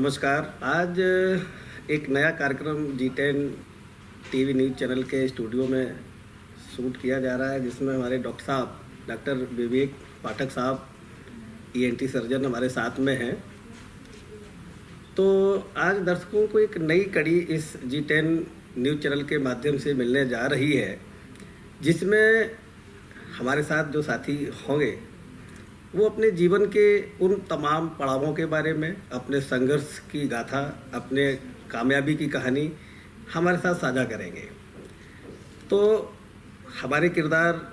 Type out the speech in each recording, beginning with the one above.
नमस्कार। आज एक नया कार्यक्रम जी10 टीवी न्यूज़ चैनल के स्टूडियो में शूट किया जा रहा है, जिसमें हमारे डॉक्टर साहब डॉक्टर विवेक पाठक साहब ईएनटी सर्जन हमारे साथ में हैं। तो आज दर्शकों को एक नई कड़ी इस जी10 न्यूज़ चैनल के माध्यम से मिलने जा रही है, जिसमें हमारे साथ जो साथी होंगे वो अपने जीवन के उन तमाम पड़ावों के बारे में, अपने संघर्ष की गाथा, अपने कामयाबी की कहानी हमारे साथ साझा करेंगे। तो हमारे किरदार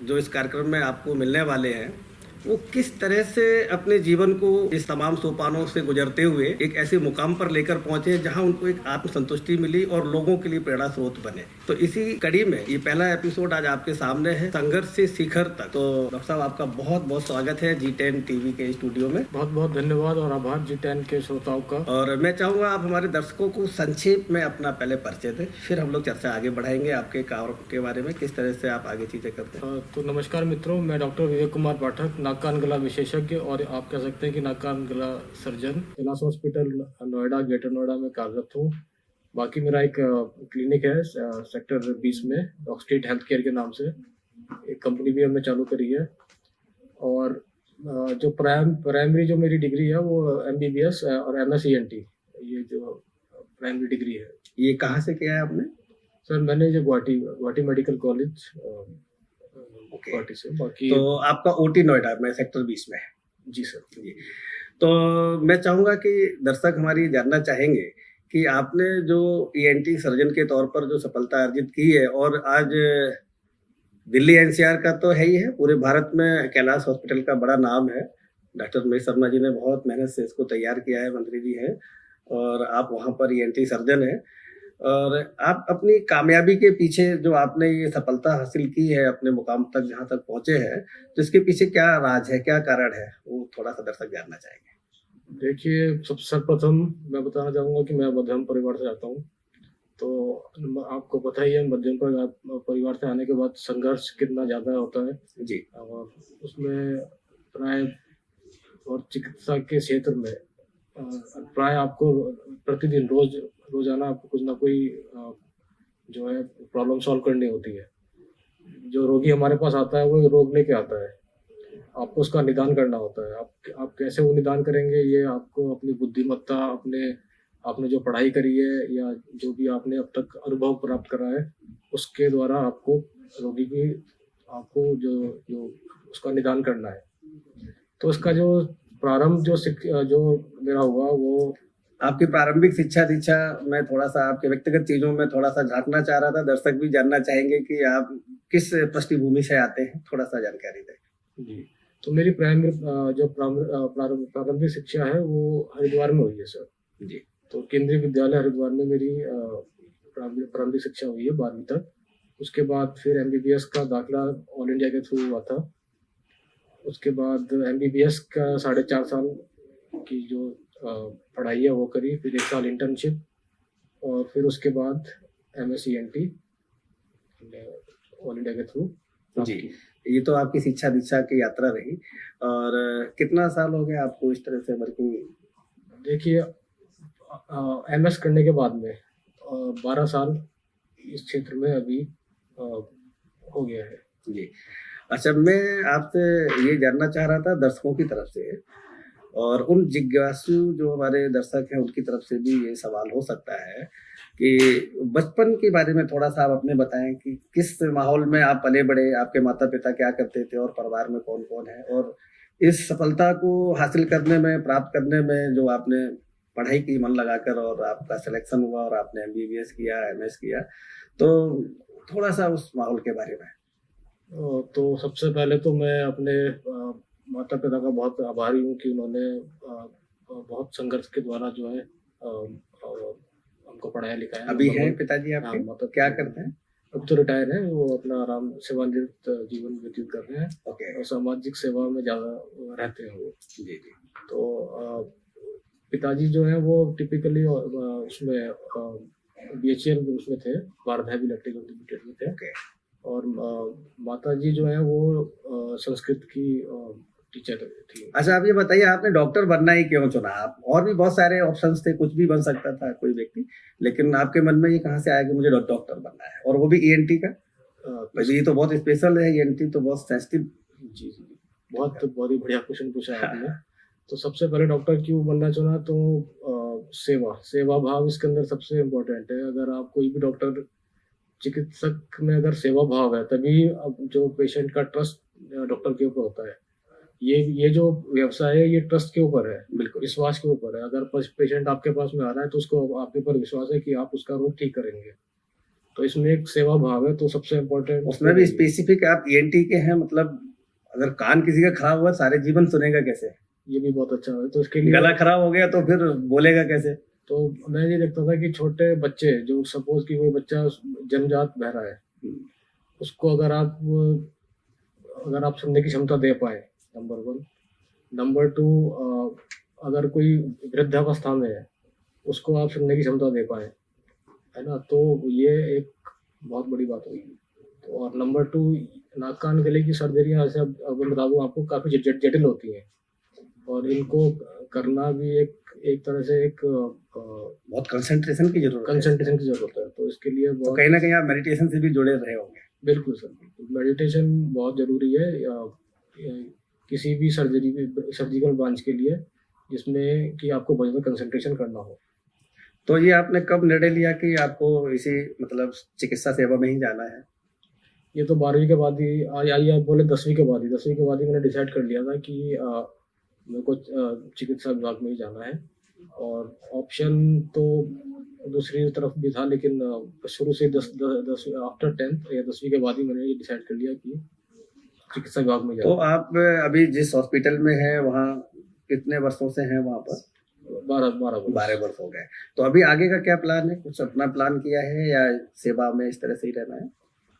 जो इस कार्यक्रम में आपको मिलने वाले हैं, वो किस तरह से अपने जीवन को इस तमाम सोपानों से गुजरते हुए एक ऐसे मुकाम पर लेकर पहुंचे जहां उनको एक आत्मसंतुष्टि मिली और लोगों के लिए प्रेरणा स्रोत बने। तो इसी कड़ी में ये पहला एपिसोड आज आपके सामने है, संघर्ष से शिखर तक। तो डॉक्टर साहब, आपका बहुत बहुत स्वागत है जी10 टीवी के स्टूडियो में। बहुत बहुत धन्यवाद और आभार जी10 के श्रोताओं का। और मैं चाहूँगा आप हमारे दर्शकों को संक्षेप में अपना पहले परिचय दें, फिर हम लोग चर्चा आगे बढ़ाएंगे आपके कार्य के बारे में, किस तरह से आप आगे चीज़ें करते हैं। तो नमस्कार मित्रों, मैं डॉक्टर विवेक कुमार पाठक, नाक कान गला विशेषज्ञ और आप कह सकते हैं कि नाक कान गला surgeon, Kailash hospital Noida, greater Noida में कार्यरत हूँ। बाकी मेरा एक क्लिनिक है सेक्टर 20 में, डॉक स्ट्रीट हेल्थ केयर के नाम से एक कंपनी भी हमने चालू करी है। और जो प्राइमरी जो मेरी डिग्री है वो MBBS और MSENT, ये जो प्राइमरी डिग्री है। ये कहाँ से किया है आपने? सर मैंने जो गुवाहाटी मेडिकल कॉलेज गुवाहाटी से। बाकी तो आपका OT नोएडा में सेक्टर 20 में है? जी सर। जी। तो मैं चाहूँगा कि दर्शक हमारी जानना चाहेंगे कि आपने जो ENT सर्जन के तौर पर जो सफलता अर्जित की है, और आज दिल्ली NCR का तो है ही है, पूरे भारत में कैलाश हॉस्पिटल का बड़ा नाम है। डॉक्टर महेश शर्मा जी ने बहुत मेहनत से इसको तैयार किया है, मंत्री जी हैं, और आप वहाँ पर ENT सर्जन हैं। और आप अपनी कामयाबी के पीछे जो आपने ये सफलता हासिल की है, अपने मुकाम तक जहाँ तक पहुँचे हैं, तो इसके पीछे क्या राज है, क्या कारण है, वो थोड़ा सा दर्शक जानना चाहेंगे। देखिए, सर्वप्रथम मैं बताना चाहूँगा कि मैं मध्यम परिवार से आता हूँ। तो आपको पता ही है, मध्यम परिवार से आने के बाद संघर्ष कितना ज़्यादा होता है जी। और उसमें प्राय और चिकित्सा के क्षेत्र में प्राय आपको प्रतिदिन रोजाना आपको कुछ ना कोई जो है प्रॉब्लम सॉल्व करनी होती है। जो रोगी हमारे पास आता है वो रोग लेके आता है, आपको उसका निदान करना होता है। आप कैसे वो निदान करेंगे, ये आपको अपनी बुद्धिमत्ता, आपने जो पढ़ाई करी है या जो भी आपने अब तक अनुभव प्राप्त करा है, उसके द्वारा आपको रोगी की आपको जो उसका निदान करना है। तो उसका जो प्रारंभ जो मेरा हुआ, वो आपकी प्रारंभिक शिक्षा दीक्षा मैं थोड़ा सा आपके व्यक्तिगत चीजों में थोड़ा सा झांकना चाह रहा था। दर्शक भी जानना चाहेंगे कि आप किस पृष्ठभूमि से आते हैं, थोड़ा सा जानकारी दें। जी। तो मेरी प्रारंभिक शिक्षा है वो हरिद्वार में हुई है सर। जी। तो केंद्रीय विद्यालय हरिद्वार में मेरी प्रारंभिक शिक्षा हुई है 12वीं तक। उसके बाद फिर MBBS का दाखिला ऑल इंडिया के थ्रू हुआ था। उसके बाद MBBS का 4.5 साल की जो पढ़ाई है वो करी, फिर 1 साल इंटर्नशिप, और फिर उसके बाद MSENT ऑल इंडिया के थ्रू। जी, ये तो आपकी शिक्षा दीक्षा की यात्रा रही। और कितना साल हो गया आपको इस तरह से वर्किंग? देखिए, MS करने के बाद में 12 साल इस क्षेत्र में अभी हो गया है। जी। अच्छा, मैं आपसे ये जानना चाह रहा था दर्शकों की तरफ से, और उन जिज्ञासु जो हमारे दर्शक हैं उनकी तरफ से भी ये सवाल हो सकता है कि बचपन के बारे में थोड़ा सा आप अपने बताएं कि किस माहौल में आप पले बड़े, आपके माता पिता क्या करते थे, और परिवार में कौन कौन है, और इस सफलता को हासिल करने में, प्राप्त करने में जो आपने पढ़ाई की मन लगाकर और आपका सिलेक्शन हुआ और आपने MBBS किया, MS किया, तो थोड़ा सा उस माहौल के बारे में। तो सबसे पहले तो मैं अपने माता पिता का बहुत आभारी हूँ कि उन्होंने बहुत संघर्ष के द्वारा जो है हमको पढ़ाया लिखाया। अभी हैं पिताजी आपके? हाँ, क्या करते हैं? अब तो रिटायर है, वो अपना आराम सेवानिवृत्त जीवन व्यतीत कर रहे हैं। ओके। और सामाजिक सेवा में ज़्यादा रहते हैं वो। जी जी। तो पिताजी जो है वो टिपिकली उसमें BHEL उसमें थे, भारत हैवी इलेक्ट्रिकल लिमिटेड में थे। ओके। और माता जी जो है वो संस्कृत की टीचर थी। अच्छा, आप ये बताइए, आपने डॉक्टर बनना ही क्यों चुना? आप और भी बहुत सारे ऑप्शंस थे, कुछ भी बन सकता था कोई व्यक्ति, लेकिन आपके मन में ये कहाँ से आया कि मुझे डॉक्टर बनना है, और वो भी ईएनटी का? भाई ये तो बहुत स्पेशल है, ईएनटी तो बहुत सेंसिटिव। जी जी, बहुत बहुत ही बढ़िया क्वेश्चन पूछा आपने। तो सबसे पहले डॉक्टर क्यों बनना चुना, तो सेवा भाव इसके अंदर सबसे इम्पोर्टेंट है। अगर आप कोई भी डॉक्टर, चिकित्सक में अगर सेवा भाव है, तभी अब जो पेशेंट का ट्रस्ट डॉक्टर के ऊपर होता है। ये जो व्यवसाय है, ये ट्रस्ट के ऊपर है, बिल्कुल। विश्वास के ऊपर है। अगर पेशेंट आपके पास में आ रहा है तो उसको आपके ऊपर विश्वास है कि आप उसका रोग ठीक करेंगे, तो इसमें एक सेवा भाव है, तो सबसे इम्पोर्टेंट। उसमें भी स्पेसिफिक आप ईएनटी के हैं, मतलब अगर कान किसी का खराब हुआ सारे जीवन सुनेगा कैसे? ये भी बहुत अच्छा है। तो इसके लिए गला खराब हो गया तो फिर बोलेगा कैसे? तो मैं ये देखता था कि छोटे बच्चे, जो सपोज कि कोई बच्चा जन्मजात बहरा है, उसको अगर आप सुनने की क्षमता दे पाए, नंबर 1। नंबर 2, अगर कोई वृद्धावस्था में है, उसको आप सुनने की क्षमता दे पाए, है ना, तो ये एक बहुत बड़ी बात होगी। तो और नंबर 2, नाक कान गले की सर्जरियाँ, ऐसे अब मैं बता दूँ आपको, काफ़ी जटिल होती हैं, और इनको करना भी एक तरह से एक बहुत कंसंट्रेशन की जरूरत है। तो इसके लिए तो कहीं ना कहीं आप मेडिटेशन से भी जुड़े रहे होंगे। बिल्कुल सर, बिल्कुल। मेडिटेशन बहुत ज़रूरी है किसी भी सर्जिकल ब्रांच के लिए, जिसमें कि आपको बहुत ज़्यादा कंसंट्रेशन करना हो। तो ये आपने कब निर्णय लिया कि आपको इसी मतलब चिकित्सा सेवा में ही जाना है? ये तो 12वीं के बाद ही, आप बोले 10वीं के बाद ही मैंने डिसाइड कर लिया था कि मेरे को चिकित्सा विभाग में ही जाना है। और ऑप्शन तो दूसरी तरफ भी था, लेकिन शुरू से 10 आफ्टर 10th या 10वीं के बाद ही मैंने ये डिसाइड कर लिया कि चिकित्सा विभाग में जाना। तो आप अभी जिस हॉस्पिटल में हैं वहाँ कितने वर्षों से हैं वहाँ पर? 12 वर्ष हो गए। तो अभी आगे का क्या प्लान है? कुछ अपना प्लान किया है या सेवा में इस तरह से ही रहना है?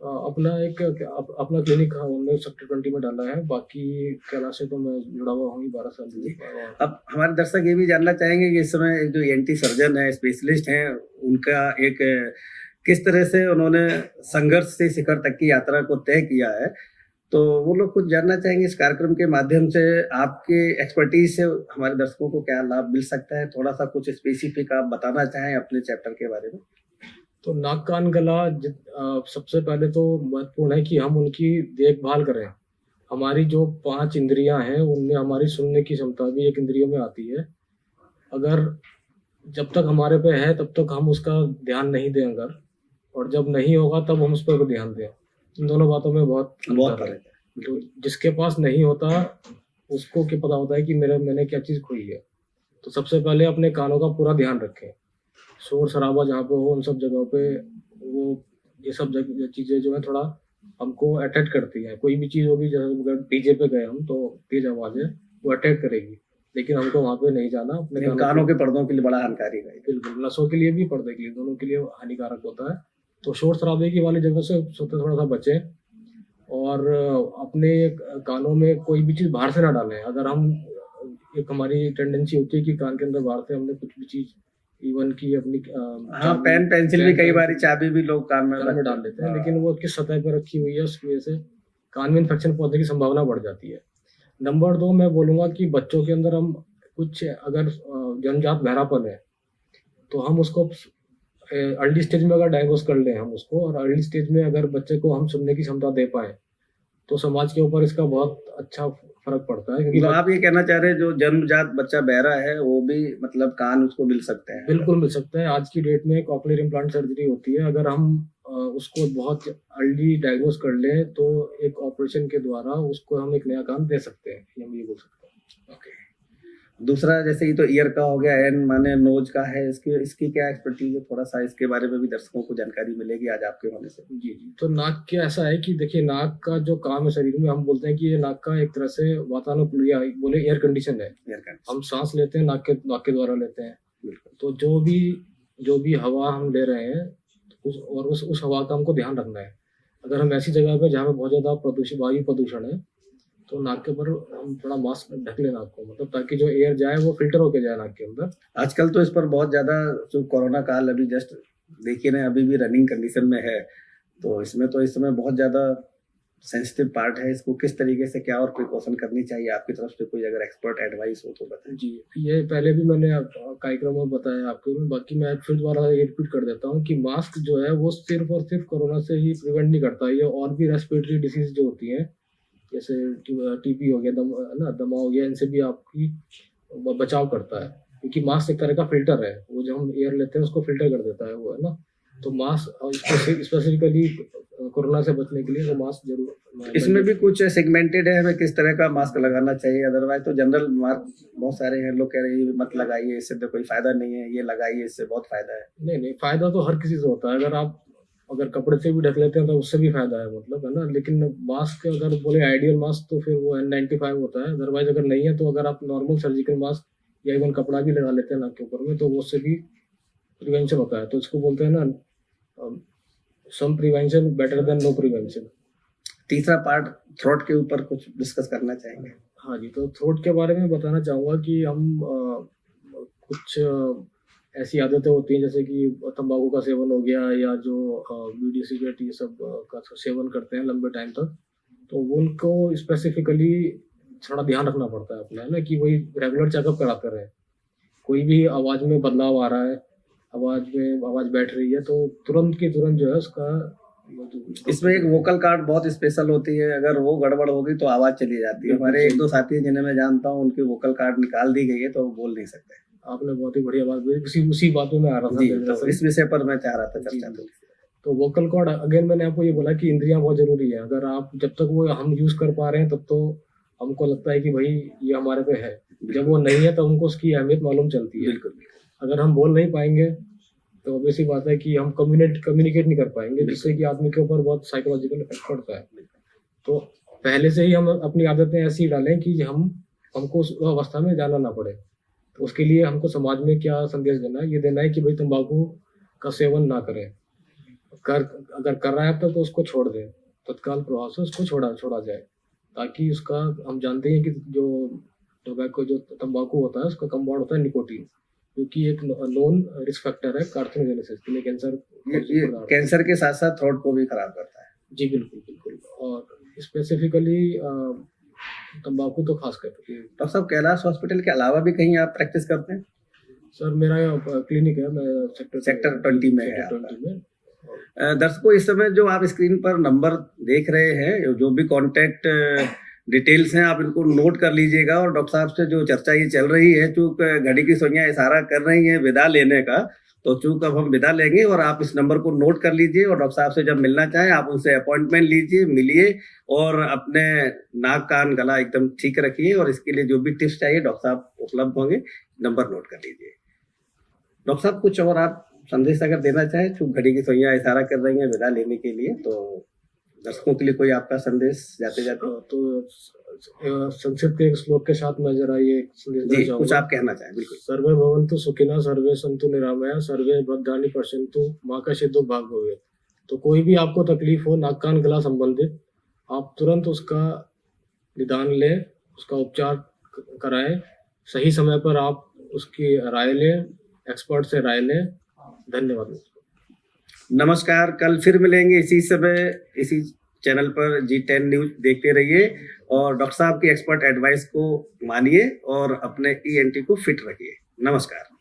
अपना क्लिनिक हमने सेक्टर 20 में डाला है। बाकी कैलाश से तो मैं जुड़ा हुआ हूँ 12 साल से। अब हमारे दर्शक ये भी जानना चाहेंगे कि इस समय जो ईएनटी सर्जन है, स्पेशलिस्ट हैं, उनका एक किस तरह से उन्होंने संघर्ष से शिखर तक की यात्रा को तय किया है, तो वो लोग कुछ जानना चाहेंगे इस कार्यक्रम के माध्यम से। आपके एक्सपर्टीज से हमारे दर्शकों को क्या लाभ मिल सकता है? थोड़ा सा कुछ स्पेसिफिक आप बताना चाहें अपने चैप्टर के बारे में। तो नाक कान गला सबसे पहले तो महत्वपूर्ण है कि हम उनकी देखभाल करें। हमारी जो 5 इंद्रियां हैं, उनमें हमारी सुनने की क्षमता भी एक इंद्रियों में आती है। अगर जब तक हमारे पे है तब तक हम उसका ध्यान नहीं दें, अगर, और जब नहीं होगा तब हम उस पर ध्यान दें। इन दोनों बातों में बहुत अंतर है। तो जिसके पास नहीं होता उसको क्या पता होता है कि मैंने क्या चीज़ खोई है। तो सबसे पहले अपने कानों का पूरा ध्यान रखें। शोर शराबा जहाँ पे हो, उन सब जगहों पे वो ये सब चीज़ें जो है थोड़ा हमको अट्रैक्ट करती हैं। कोई भी चीज़ होगी, जैसे अगर डीजे पे गए हम, तो तेज आवाज़ है, वो अट्रैक्ट करेगी, लेकिन हमको वहाँ पे नहीं जाना। अपने कानों के पर्दों के लिए बड़ा हानिकारक है। बिल्कुल, नसों के लिए भी, पर्दे के लिए, दोनों के लिए हानिकारक होता है। तो शोर शराबे की वाली जगह से थोड़ा सा बचें, और अपने कानों में कोई भी चीज़ बाहर से ना डालें। अगर हम हमारी टेंडेंसी होती है कि कान के अंदर बाहर से हमने कुछ भी चीज़, इवन की अपनी पेन पेंसिल भी, कई बार चाबी भी लोग कान में डाल लेते हैं, लेकिन वो किस सतह पर रखी हुई है, उसकी वजह से कान में इन्फेक्शन पहुंचने की संभावना बढ़ जाती है। नंबर 2, मैं बोलूँगा कि बच्चों के अंदर हम कुछ, अगर जन्मजात बहरापन है, तो हम उसको अर्ली स्टेज में अगर डायग्नोस कर लें हम उसको, और अर्ली स्टेज में अगर बच्चे को हम सुनने की क्षमता दे पाए, तो समाज के ऊपर इसका बहुत अच्छा फर्क पड़ता है। क्योंकि आप ये कहना चाह रहे हैं जो जन्मजात बच्चा बहरा है वो भी मतलब कान उसको मिल सकते हैं? बिल्कुल मिल सकता है। आज की डेट में कॉक्लियर इम्प्लांट सर्जरी होती है। अगर हम उसको बहुत अर्ली डायग्नोस कर लें, तो एक ऑपरेशन के द्वारा उसको हम एक नया कान दे सकते हैं, हम ये बोल सकते हैं। ओके। दूसरा, जैसे ये तो ईयर का हो गया, एन माने नोज का है, इसकी क्या एक्सपर्टीज है? थोड़ा सा इसके बारे में भी दर्शकों को जानकारी मिलेगी आज आपके होने से। जी। तो नाक के ऐसा है कि देखिए, नाक का जो काम है शरीर में, हम बोलते हैं कि ये नाक का एक तरह से वातानुकूलित, बोले एयर कंडीशन है। हम सांस लेते हैं नाक के द्वारा लेते हैं। तो जो भी हवा हम ले रहे हैं, उस हवा का हमको ध्यान रखना है। अगर हम ऐसी जगह पे जहाँ पे बहुत ज़्यादा वायु प्रदूषण है, तो नाक के ऊपर हम थोड़ा मास्क ढक लें नाक को, मतलब ताकि जो एयर जाए वो फिल्टर होके जाए नाक के अंदर। आजकल तो इस पर बहुत ज़्यादा, जो कोरोना काल अभी जस्ट देखिए ना, अभी भी रनिंग कंडीशन में है, तो इसमें तो इस समय बहुत ज़्यादा सेंसिटिव पार्ट है, इसको किस तरीके से क्या और प्रिकॉशन करनी चाहिए आपकी तरफ से, कोई अगर एक्सपर्ट एडवाइस हो तो बताएं। जी, ये पहले भी मैंने कार्यक्रम में बताया आपको, बाकी मैं फिर दोबारा ये रिपीट कर देता हूँ कि मास्क जो है वो सिर्फ और सिर्फ कोरोना से ही प्रिवेंट नहीं करता, ये और भी रेस्पिरेटरी डिसीज जो होती हैं जैसे टीबी हो गया, दमा हो गया, इनसे भी आपकी बचाव करता है, क्योंकि मास्क एक तरह का फिल्टर है, वो जो हम एयर लेते हैं उसको फिल्टर कर देता है वो, है ना। तो मास्क स्पेसिफिकली कोरोना से बचने के लिए वो मास्क जरूर। इसमें भी कुछ सेगमेंटेड है हमें किस तरह का मास्क लगाना चाहिए, अदरवाइज तो जनरल मार्क बहुत सारे हैं, लोग कह रहे हैं मत लगाइए, इससे तो कोई फायदा नहीं है, ये लगाइए इससे बहुत फायदा है। नहीं, फायदा तो हर किसी से होता है, अगर कपड़े से भी ढक लेते हैं तो उससे भी फायदा है, मतलब, है ना। लेकिन मास्क अगर बोले आइडियल मास्क तो फिर वो N95 होता है, अदरवाइज अगर नहीं है तो अगर आप नॉर्मल सर्जिकल मास्क या इवन कपड़ा भी लगा लेते हैं नाक के ऊपर में तो उससे भी प्रिवेंशन होता है। तो इसको बोलते हैं ना, some prevention better than no prevention. तीसरा पार्ट थ्रोट के ऊपर कुछ डिस्कस करना चाहेंगे। हाँ जी, तो थ्रोट के बारे में बताना चाहूँगा कि हम कुछ ऐसी आदतें होती हैं जैसे कि तंबाकू का सेवन हो गया या जो बीड़ी सिगरेट ये सब का सेवन करते हैं लंबे टाइम तक, तो उनको स्पेसिफिकली थोड़ा ध्यान रखना पड़ता है अपना, है ना, कि वही रेगुलर चेकअप कराते रहे। कोई भी आवाज़ में बदलाव आ रहा है, आवाज़ बैठ रही है, तो तुरंत की तुरंत जो है उसका। इसमें एक वोकल कार्ड बहुत स्पेशल होती है, अगर वो गड़बड़ होगी तो आवाज़ चली जाती है। हमारे एक दो साथी हैं जिन्हें मैं जानता हूँ, उनकी वोकल कार्ड निकाल दी गई है तो वो बोल नहीं सकते। आपने बहुत ही बढ़िया बात बोली, उसी बात में मैं आ रहा था, तो इस विषय पर मैं चाह रहा था चर्चा। तो वोकल कॉर्ड अगेन मैंने आपको ये बोला कि इंद्रियां बहुत जरूरी है, अगर आप जब तक वो हम यूज कर पा रहे हैं तब तो हमको लगता है कि भाई ये हमारे पे है, जब वो नहीं है तो हमको उसकी अहमियत मालूम चलती है। बिल्कुल। अगर हम बोल नहीं पाएंगे तो ऑब्वियसली बात है कि हम कम्युनिकेट नहीं कर पाएंगे, जिससे कि आदमी के ऊपर बहुत साइकोलॉजिकल इफेक्ट पड़ता है। तो पहले से ही हम अपनी आदतें ऐसी डालें कि हमको उस अवस्था में जाना ना पड़े। तो उसके लिए हमको समाज में क्या संदेश देना है, ये देना है कि भाई तंबाकू का सेवन ना करें, अगर कर रहा है अब तो उसको छोड़ दें, तत्काल प्रभाव से उसको छोड़ा जाए, ताकि उसका, हम जानते हैं कि जो टोबैको जो तंबाकू होता है उसका कंपाउंड होता है निकोटीन, क्योंकि एक नॉन रिस्क फैक्टर है कार्सिनोजेनेसिस के लिए, कैंसर के साथ साथ थ्रोट को भी खराब करता है। जी बिल्कुल। और स्पेसिफिकली तंबाकू तो खास करके। डॉक्टर साहब, कैलाश हॉस्पिटल के अलावा भी कहीं आप प्रैक्टिस करते हैं? सर मेरा क्लिनिक है, मैं सेक्टर 20 में है। दर्शकों, इस समय जो आप स्क्रीन पर नंबर देख रहे हैं, जो भी कॉन्टैक्ट डिटेल्स हैं आप इनको नोट कर लीजिएगा। और डॉक्टर साहब से जो चर्चा ये चल रही है, चूँकि घड़ी की सुइयां इशारा कर रही हैं विदा लेने का, तो चूँकि अब हम विदा लेंगे और आप इस नंबर को नोट कर लीजिए और डॉक्टर साहब से जब मिलना चाहें आप उनसे अपॉइंटमेंट लीजिए, मिलिए और अपने नाक कान गला एकदम ठीक रखिए। और इसके लिए जो भी टिप्स चाहिए डॉक्टर साहब उपलब्ध होंगे, नंबर नोट कर लीजिए। डॉक्टर साहब, कुछ और आप संदेश अगर देना चाहें, चूँकि घड़ी की सुइयां इशारा कर रही हैं विदा लेने के लिए, तो दर्शकों के लिए कोई आपका संदेश जाते जाते? तो संक्षिप्त एक श्लोक के साथ मैं जरा ये संदेश देना चाहूंगा। कुछ आप कहना चाहें? बिल्कुल। सर्वे भवन्तु सुखिनः, सर्वे सन्तु निरामया, सर्वे भद्राणि पश्यन्तु मा कश्चित् भाग् भवेत्। तो कोई भी आपको तकलीफ हो नाक कान गला संबंधित, आप तुरंत उसका निदान लें, उसका उपचार कराएं, सही समय पर आप उसकी राय लें, एक्सपर्ट से राय लें। धन्यवाद। नमस्कार, कल फिर मिलेंगे इसी समय इसी चैनल पर। G10 न्यूज देखते रहिए और डॉक्टर साहब की एक्सपर्ट एडवाइस को मानिए और अपने ENT को फिट रखिए। नमस्कार।